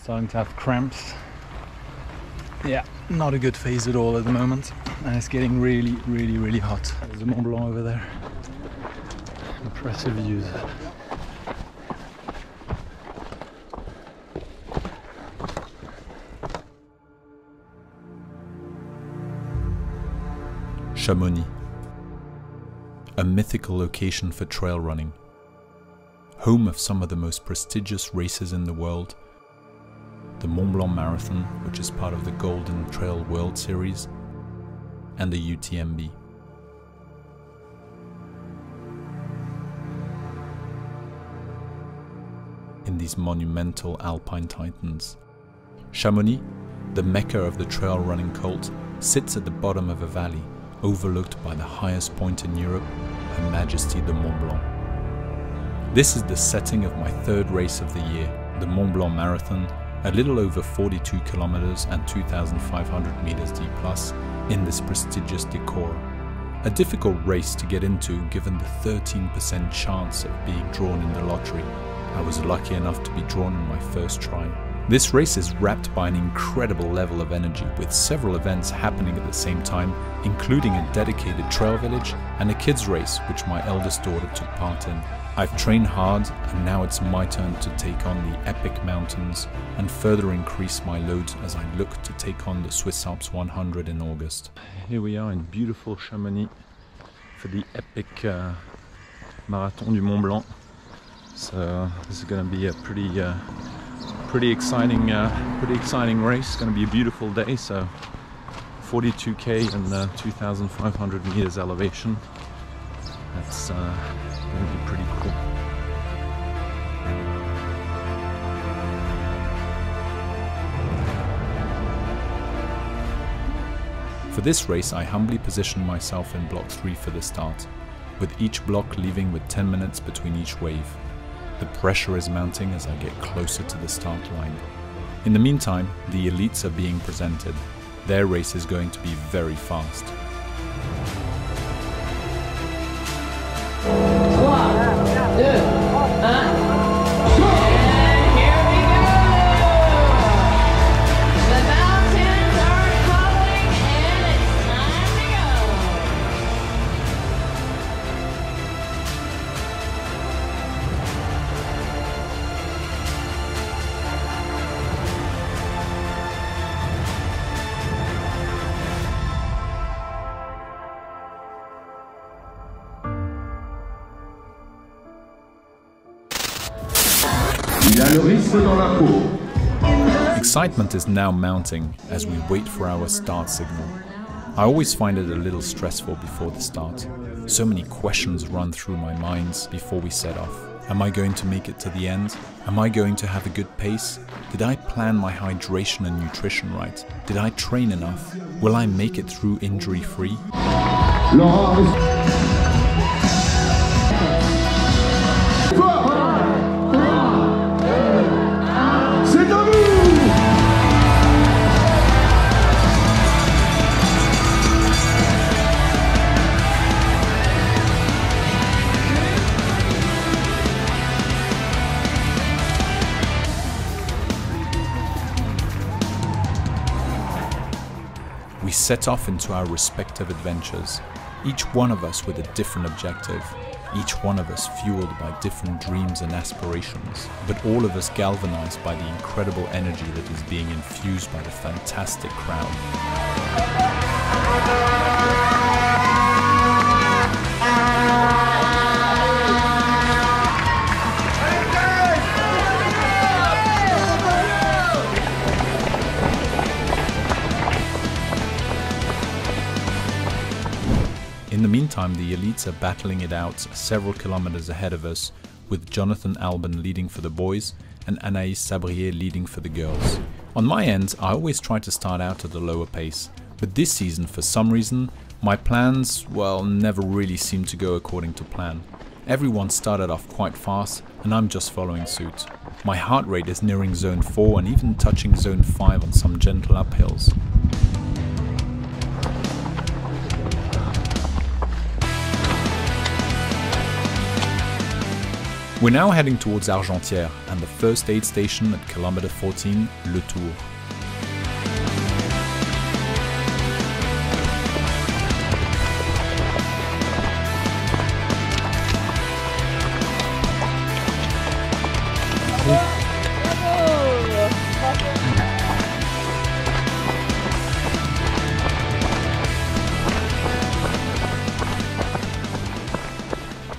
Starting to have cramps. Yeah, not a good phase at all at the moment. And it's getting really hot. There's the Mont Blanc over there. Impressive views. Chamonix, a mythical location for trail running, home of some of the most prestigious races in the world, the Mont Blanc Marathon, which is part of the Golden Trail World Series, and the UTMB. In these monumental alpine titans, Chamonix, the mecca of the trail running cult, sits at the bottom of a valley overlooked by the highest point in Europe, Her Majesty the Mont Blanc. This is the setting of my third race of the year, the Mont Blanc Marathon, a little over 42 kilometers and 2,500 meters D+, in this prestigious decor. A difficult race to get into given the 13% chance of being drawn in the lottery. I was lucky enough to be drawn in my first try. This race is wrapped by an incredible level of energy, with several events happening at the same time, including a dedicated trail village and a kids race which my eldest daughter took part in. I've trained hard and now it's my turn to take on the epic mountains and further increase my load as I look to take on the Swiss Alps 100 in August. Here we are in beautiful Chamonix for the epic Marathon Du Mont Blanc. So this is going to be a pretty exciting race. It's going to be a beautiful day. So 42k and 2,500 meters elevation. That's going to be pretty cool. For this race, I humbly positioned myself in block 3 for the start, with each block leaving with 10 minutes between each wave. The pressure is mounting as I get closer to the start line. In the meantime, the elites are being presented. Their race is going to be very fast. Excitement is now mounting as we wait for our start signal. I always find it a little stressful before the start. So many questions run through my mind before we set off. Am I going to make it to the end? Am I going to have a good pace? Did I plan my hydration and nutrition right? Did I train enough? Will I make it through injury-free? We set off into our respective adventures, each one of us with a different objective, each one of us fueled by different dreams and aspirations, but all of us galvanized by the incredible energy that is being infused by the fantastic crowd. In the meantime, the elites are battling it out several kilometers ahead of us, with Jonathan Albon leading for the boys and Anaïs Sabrier leading for the girls. On my end, I always try to start out at a lower pace, but this season, for some reason, my plans, well, never really seemed to go according to plan. Everyone started off quite fast and I'm just following suit. My heart rate is nearing zone 4 and even touching zone 5 on some gentle uphills. We're now heading towards Argentière and the first aid station at kilometer 14, Le Tour.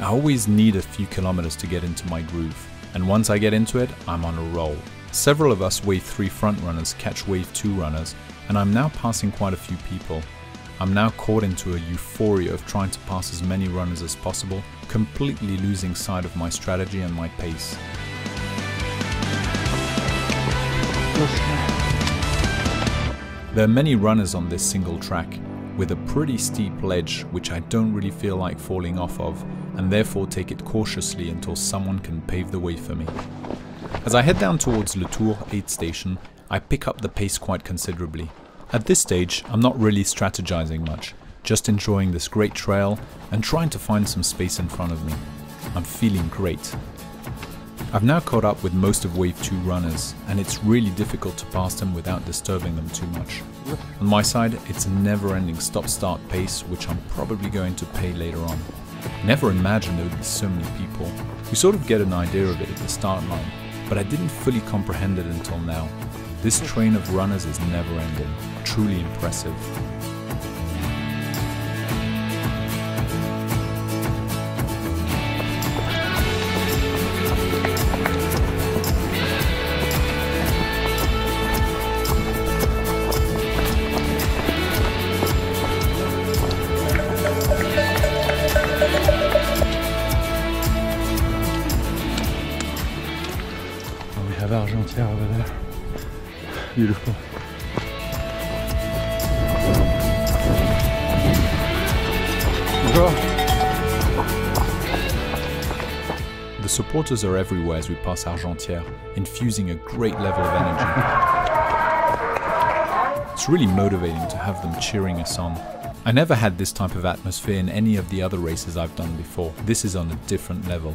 I always need a few kilometers to get into my groove, and once I get into it, I'm on a roll. Several of us wave 3 front runners catch wave 2 runners, and I'm now passing quite a few people. I'm now caught into a euphoria of trying to pass as many runners as possible, completely losing sight of my strategy and my pace. There are many runners on this single track, with a pretty steep ledge which I don't really feel like falling off of, and therefore take it cautiously until someone can pave the way for me. As I head down towards Le Tour aid station, I pick up the pace quite considerably. At this stage, I'm not really strategizing much, just enjoying this great trail and trying to find some space in front of me. I'm feeling great. I've now caught up with most of wave 2 runners, and it's really difficult to pass them without disturbing them too much. On my side, it's a never-ending stop-start pace, which I'm probably going to pay later on. Never imagined there would be so many people. You sort of get an idea of it at the start line, but I didn't fully comprehend it until now. This train of runners is never ending, truly impressive. Argentière over there. Beautiful. The supporters are everywhere as we pass Argentière, infusing a great level of energy. It's really motivating to have them cheering us on. I never had this type of atmosphere in any of the other races I've done before. This is on a different level.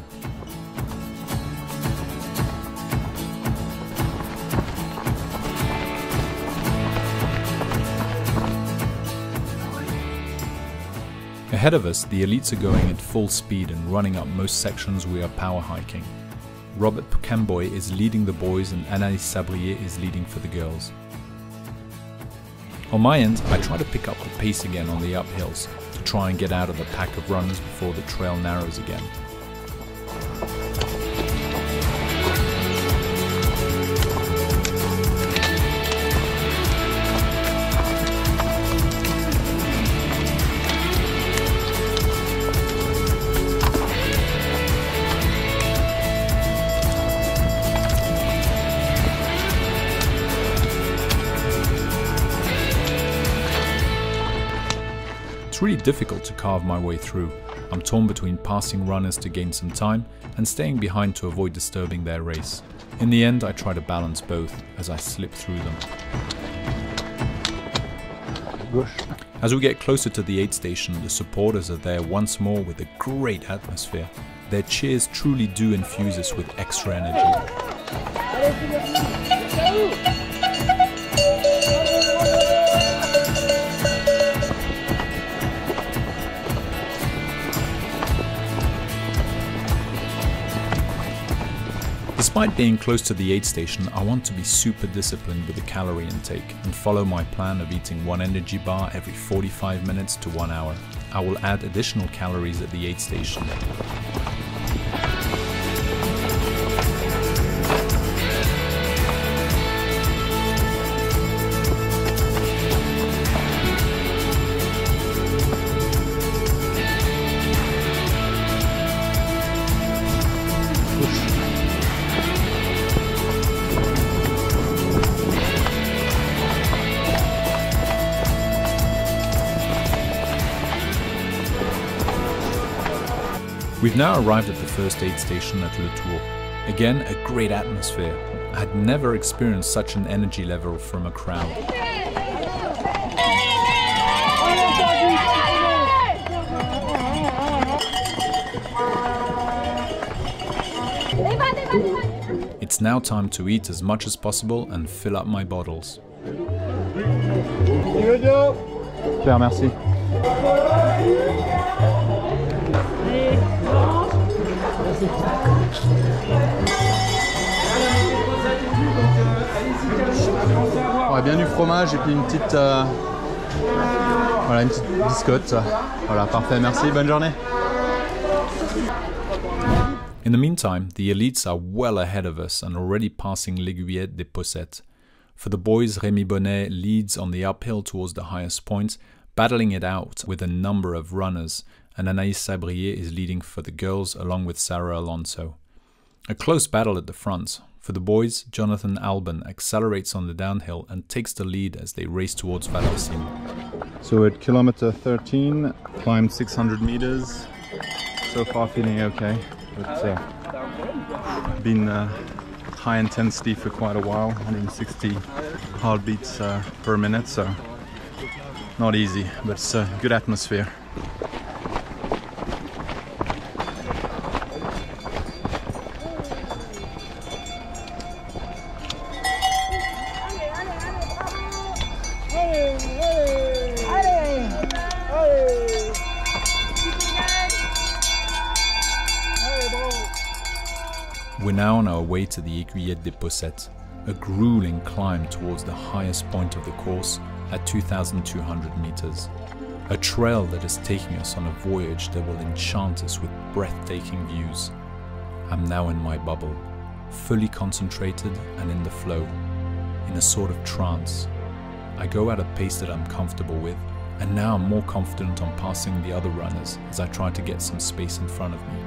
Ahead of us, the elites are going at full speed and running up most sections we are power hiking. Robert Camboy is leading the boys and Anaïs Sabrier is leading for the girls. On my end, I try to pick up the pace again on the uphills to try and get out of the pack of runners before the trail narrows again. It's really difficult to carve my way through. I'm torn between passing runners to gain some time and staying behind to avoid disturbing their race. In the end, I try to balance both as I slip through them. As we get closer to the aid station, the supporters are there once more with a great atmosphere. Their cheers truly do infuse us with extra energy. Despite being close to the aid station, I want to be super disciplined with the calorie intake and follow my plan of eating one energy bar every 45 minutes to 1 hour. I will add additional calories at the aid station. We've now arrived at the first aid station at Le Tour. Again, a great atmosphere. I had never experienced such an energy level from a crowd. It's now time to eat as much as possible and fill up my bottles. Super, merci. Ouais, bien du fromage et puis une petite, voilà, une petite biscotte. Voilà, parfait, merci, bonne journée. In the meantime, the elites are well ahead of us and already passing l'Aiguillette des Possettes. For the boys, Rémi Bonnet leads on the uphill towards the highest point, battling it out with a number of runners, and Anaïs Sabrier is leading for the girls along with Sarah Alonso. A close battle at the front. For the boys, Jonathan Albon accelerates on the downhill and takes the lead as they race towards Valorcine. So at kilometer 13, climbed 600 meters. So far feeling okay, but been high intensity for quite a while, 160 heartbeats per minute, so not easy, but it's a good atmosphere. We're now on our way to the Aiguillette des Possettes, a grueling climb towards the highest point of the course at 2,200 meters. A trail that is taking us on a voyage that will enchant us with breathtaking views. I'm now in my bubble, fully concentrated and in the flow, in a sort of trance. I go at a pace that I'm comfortable with, and now I'm more confident on passing the other runners as I try to get some space in front of me.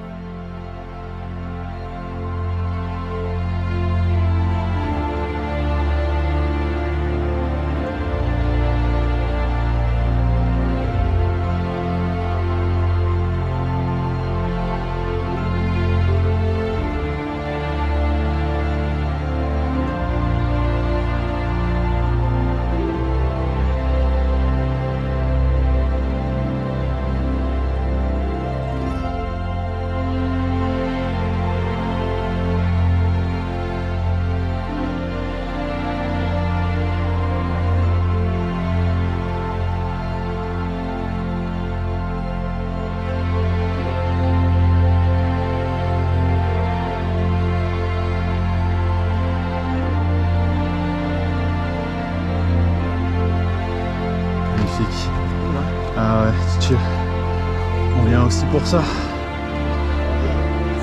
Ah ouais, c'est chill. On vient aussi pour ça.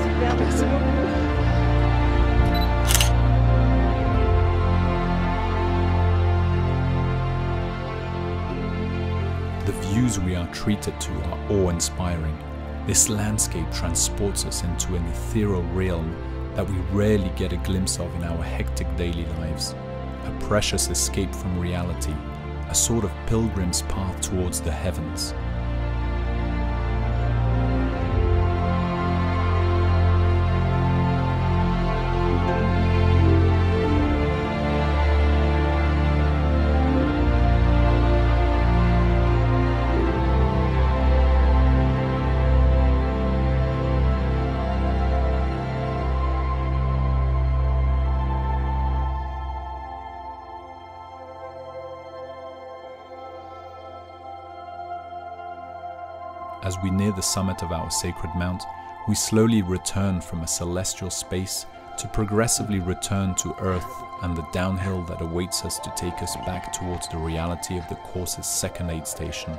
Super, merci beaucoup. The views we are treated to are awe-inspiring. This landscape transports us into an ethereal realm that we rarely get a glimpse of in our hectic daily lives. A precious escape from reality, a sort of pilgrim's path towards the heavens. As we near the summit of our sacred mount, we slowly return from a celestial space to progressively return to Earth and the downhill that awaits us to take us back towards the reality of the course's second aid station.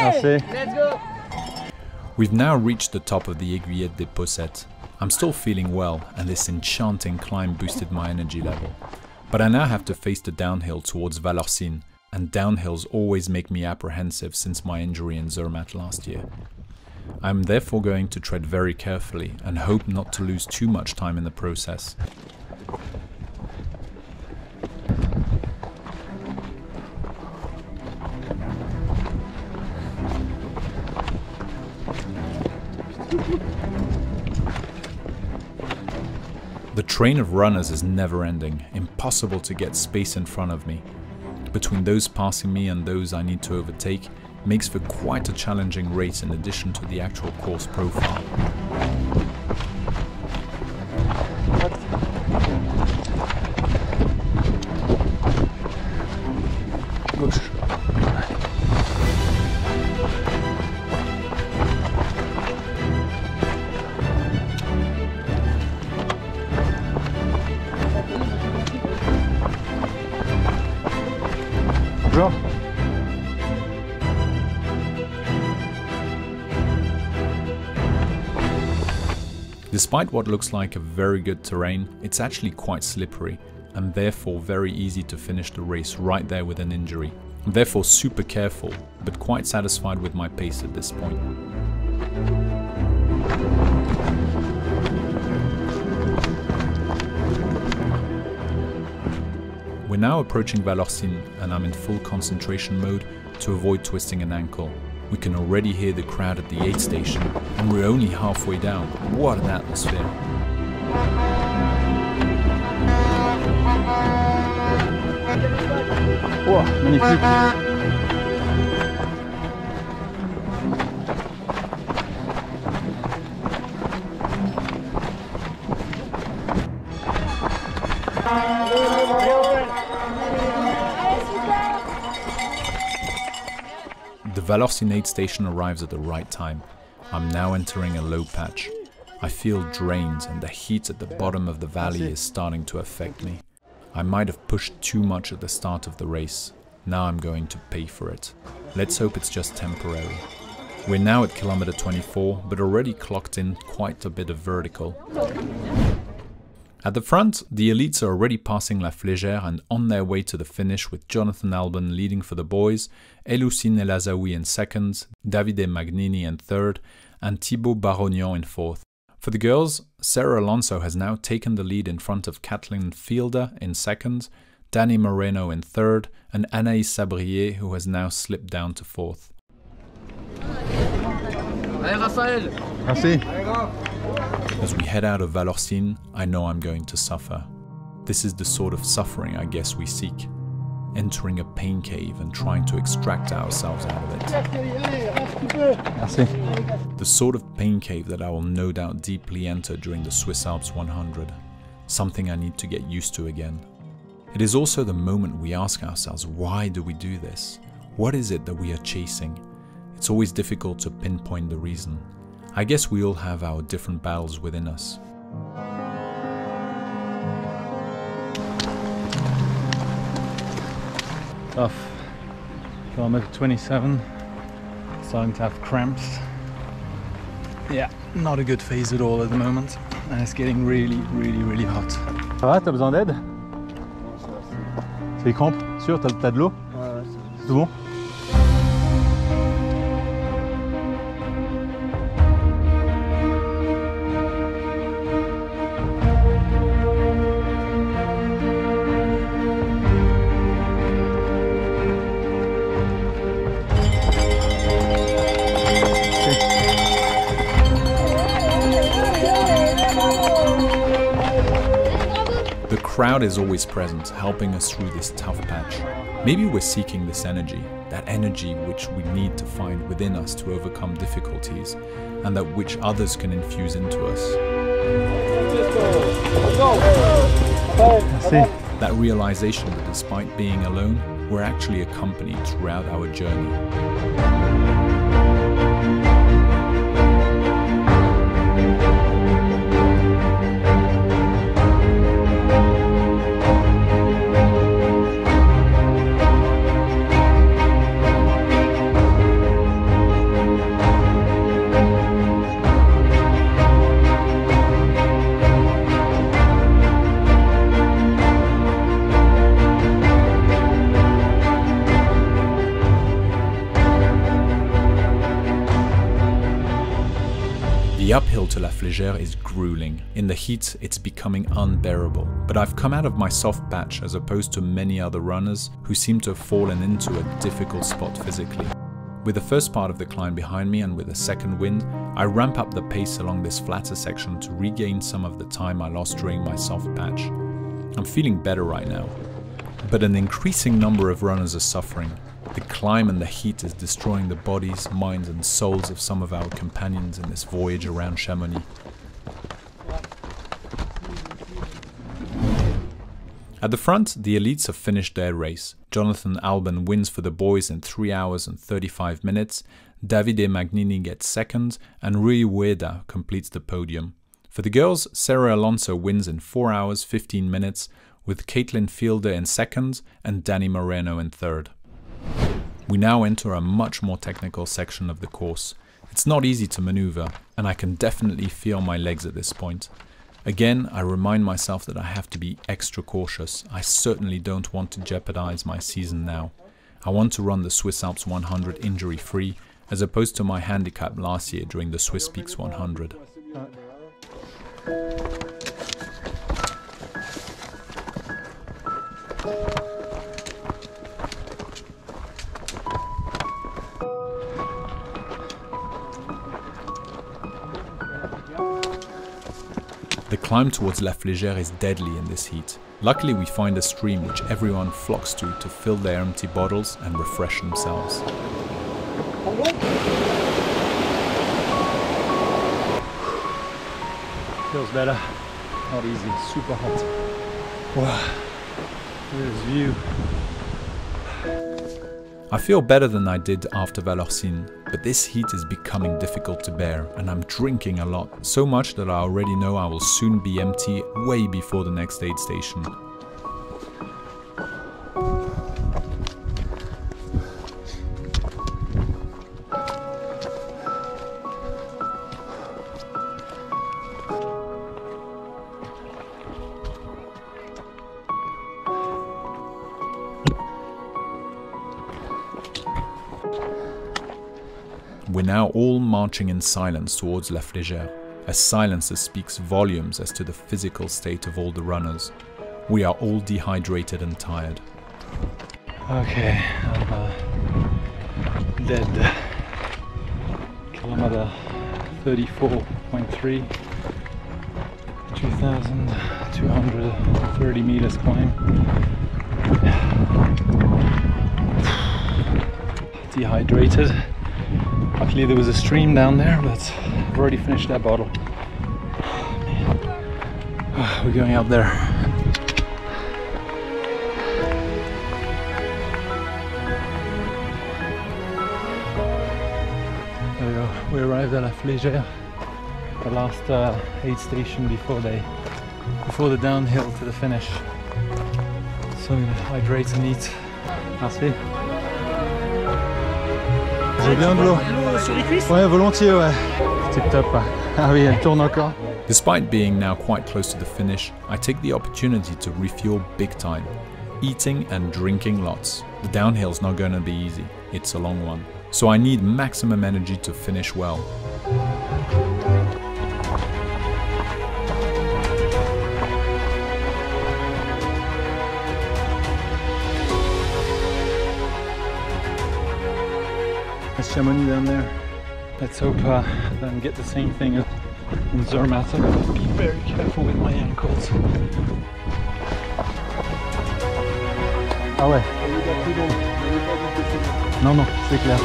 Merci. Let's go! We've now reached the top of the Aiguillette des Possettes. I'm still feeling well, and this enchanting climb boosted my energy level. But I now have to face the downhill towards Valorcine, and downhills always make me apprehensive since my injury in Zermatt last year. I'm therefore going to tread very carefully and hope not to lose too much time in the process. The train of runners is never ending, impossible to get space in front of me. Between those passing me and those I need to overtake, makes for quite a challenging race in addition to the actual course profile. Bonjour. Despite what looks like a very good terrain, it's actually quite slippery and therefore very easy to finish the race right there with an injury. I'm therefore super careful, but quite satisfied with my pace at this point. We're now approaching Valorcine and I'm in full concentration mode to avoid twisting an ankle. We can already hear the crowd at the aid station and we're only halfway down. What an atmosphere! Oh, magnifique. The Valorcine aid station arrives at the right time. I'm now entering a low patch. I feel drained and the heat at the bottom of the valley is starting to affect me. I might have pushed too much at the start of the race. Now I'm going to pay for it. Let's hope it's just temporary. We're now at kilometer 24, but already clocked in quite a bit of vertical. At the front, the elites are already passing La Flégère and on their way to the finish with Jonathan Albon leading for the boys, Eloucine El Azaoui in second, Davide Magnini in third, and Thibaut Barognan in fourth. For the girls, Sarah Alonso has now taken the lead in front of Kathleen Fielder in second, Dani Moreno in third, and Anaïs Sabrier, who has now slipped down to fourth. Allez, Raphaël. Merci. As we head out of Valorcine, I know I'm going to suffer. This is the sort of suffering I guess we seek. Entering a pain cave and trying to extract ourselves out of it. Merci. The sort of pain cave that I will no doubt deeply enter during the Swiss Alps 100. Something I need to get used to again. It is also the moment we ask ourselves, why do we do this? What is it that we are chasing? It's always difficult to pinpoint the reason. I guess we all have our different battles within us. Tough. Kilometer 27. Starting to have cramps. Yeah, not a good phase at all at the moment. And it's getting really hot. Ça va, t'as besoin d'aide? C'est les crampes? Sûr, t'as de l'eau? Ouais, c'est tout bon? The crowd is always present, helping us through this tough patch. Maybe we're seeking this energy, that energy which we need to find within us to overcome difficulties, and that which others can infuse into us. Merci. That realization that despite being alone, we're actually accompanied throughout our journey. The uphill to La Flégère is grueling. In the heat, it's becoming unbearable. But I've come out of my soft patch as opposed to many other runners who seem to have fallen into a difficult spot physically. With the first part of the climb behind me and with a second wind, I ramp up the pace along this flatter section to regain some of the time I lost during my soft patch. I'm feeling better right now. But an increasing number of runners are suffering. The climb and the heat is destroying the bodies, minds and souls of some of our companions in this voyage around Chamonix. At the front, the elites have finished their race. Jonathan Albon wins for the boys in 3 hours and 35 minutes, Davide Magnini gets second, and Rui Ueda completes the podium. For the girls, Sarah Alonso wins in 4 hours 15 minutes, with Caitlin Fielder in second and Dani Moreno in third. We now enter a much more technical section of the course. It's not easy to maneuver, and I can definitely feel my legs at this point. Again, I remind myself that I have to be extra cautious. I certainly don't want to jeopardize my season now. I want to run the Swiss Alps 100 injury-free, as opposed to my handicap last year during the Swiss Peaks 100. The climb towards La Flégère is deadly in this heat. Luckily we find a stream which everyone flocks to fill their empty bottles and refresh themselves. Feels better. Not easy, super hot. Wow, look at this view. I feel better than I did after Valorcine, but this heat is becoming difficult to bear and I'm drinking a lot, so much that I already know I will soon be empty way before the next aid station. We're now all marching in silence towards La Flégère, a silence that speaks volumes as to the physical state of all the runners. We are all dehydrated and tired. Okay, I'm dead. Kilometer 34.3, 2,230 meters climb. Dehydrated. Luckily there was a stream down there, but I've already finished that bottle. Oh, man. We're going out there. There we go. We arrived at La Flégère, the last aid station before the downhill to the finish. So I'm gonna hydrate and eat. Merci. J'ai bien de l'eau. Sur les cuisses? Ouais, volontiers, ouais. Tip top. Ah oui, elle tourne encore. Despite being now quite close to the finish, I take the opportunity to refuel big time, eating and drinking lots. The downhill's not gonna be easy, it's a long one. So I need maximum energy to finish well. There's Chamonix down there. Let's hope I don't get the same thing in Zermatt. I gotta be very careful with my ankles. Ah ouais. Non, non, c'est clair.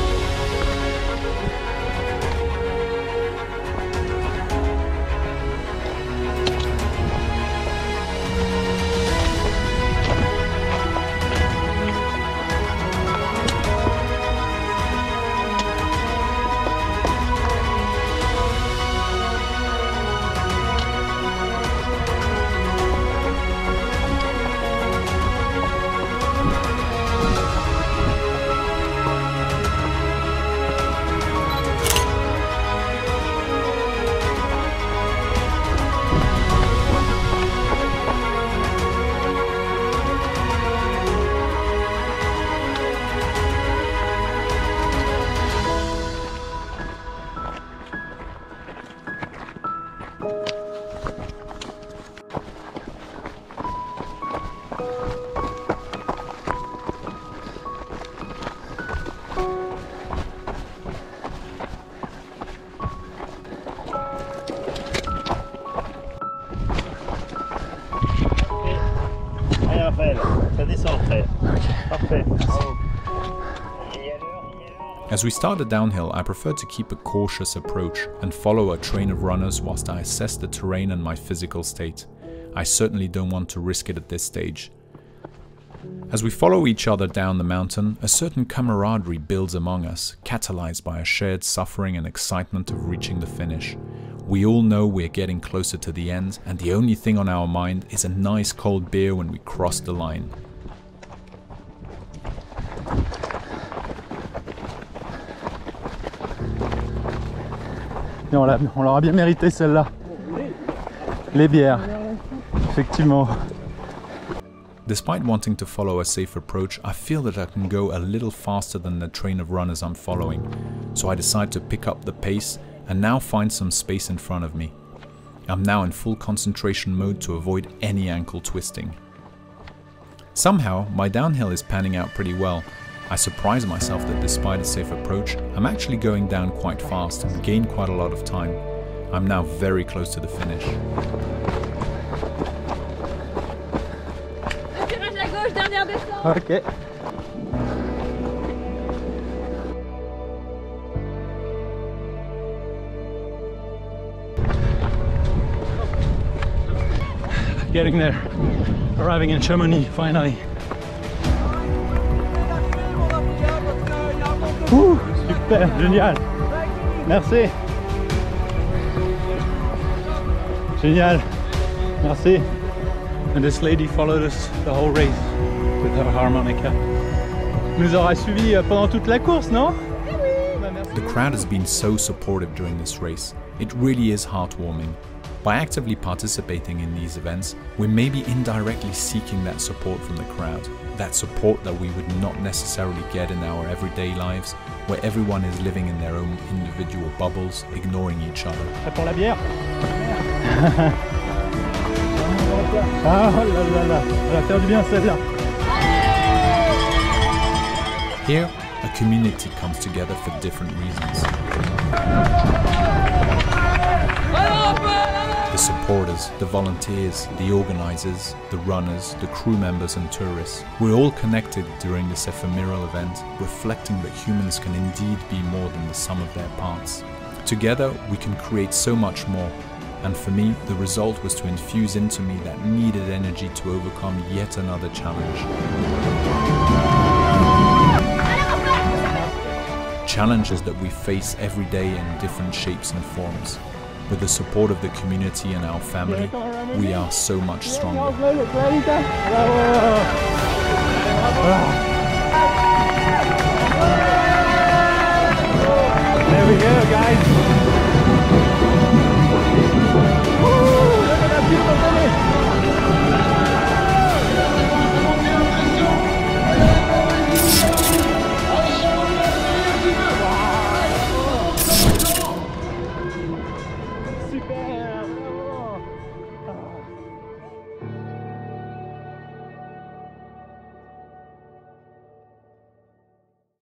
Parfait. As we started downhill, I preferred to keep a cautious approach and follow a train of runners whilst I assessed the terrain and my physical state. I certainly don't want to risk it at this stage. As we follow each other down the mountain, a certain camaraderie builds among us, catalyzed by a shared suffering and excitement of reaching the finish. We all know we're getting closer to the end, and the only thing on our mind is a nice cold beer when we cross the line. Et on l'aura bien mérité celle-là. Les bières, effectivement. Despite wanting to follow a safe approach, I feel that I can go a little faster than the train of runners I'm following, so I decide to pick up the pace and now find some space in front of me. I'm now in full concentration mode to avoid any ankle twisting. Somehow, my downhill is panning out pretty well. I surprise myself that despite a safe approach, I'm actually going down quite fast and gain quite a lot of time. I'm now very close to the finish. Virage à gauche, dernière descente. Ok. Getting there, arriving in Chamonix finally. Ouh, super, génial. Merci. Génial. Merci. And this lady followed us the whole race with her harmonica. Nous aura suivi pendant toute la course, non? The crowd has been so supportive during this race. It really is heartwarming. By actively participating in these events, we may be indirectly seeking that support from the crowd. That support that we would not necessarily get in our everyday lives, where everyone is living in their own individual bubbles, ignoring each other. Prêt pour la bière? Ah là là là, elle va faire du bien celle-là. Here, a community comes together for different reasons. The supporters, the volunteers, the organizers, the runners, the crew members and tourists. We're all connected during this ephemeral event, reflecting that humans can indeed be more than the sum of their parts. Together, we can create so much more. And for me, the result was to infuse into me that needed energy to overcome yet another challenge. Challenges that we face every day in different shapes and forms. With the support of the community and our family, we are so much stronger.